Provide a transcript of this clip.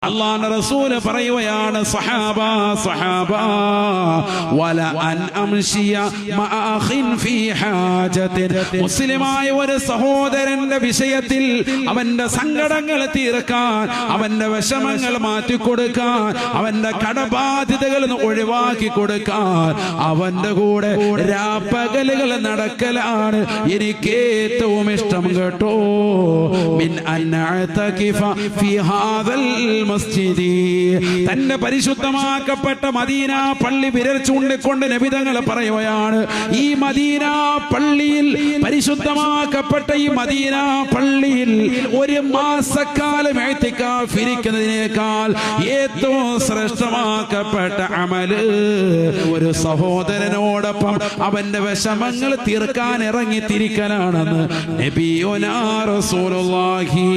അല്ലാഹുവിന്റെ റസൂൽ പറയുകയാണ് സഹാബ വല അൻ അംശിയ മഅഖിൻ ഫീ ഹാജത്തിൻ. മുസ്ലിമായ ഒരു സഹോദരന്റെ വിഷയത്തിൽ അവന്റെ സങ്കടങ്ങൾ തീർക്കാൻ, അവന്റെ വിഷമങ്ങൾ മാറ്റിക്കൊടുക്കാൻ, അവന്റെ കടബാധ്യതകൾ ഒഴിവാക്കി കൊടുക്കാൻ അവന്റെ കൂടെ രാപ്പകലുകൾ നടക്കലാണ് എനിക്ക് ഏറ്റവും ഇഷ്ടം കേട്ടോ. മിൻ അൻ അഅ്തകിഫ ഫീ ഹാദൽ മസ്ജിദി. തന്റെ പരിശുദ്ധമാക്കപ്പെട്ട മദീന പള്ളി വിരൽ ചൂണ്ടിക്കൊണ്ട് നബി തങ്ങൾ പറയുകയാണ്, ഈ മദീന പള്ളിയിൽ, പരിശുദ്ധമാക്കപ്പെട്ട ഈ മദീന പള്ളിയിൽ ഒരു മാസക്കാലം ഇഅ്തികാഫ് ഇരിക്കുന്നതിനേക്കാൾ ഏറ്റവും ശ്രേഷ്ഠമാക്കപ്പെട്ട അമല് ഒരു സഹോദരനോടൊപ്പം അവന്റെ വിഷമങ്ങൾ തീർക്കാൻ ഇറങ്ങി തിരിക്കലാണെന്ന് നബിയുനാ റസൂലുള്ളാഹി.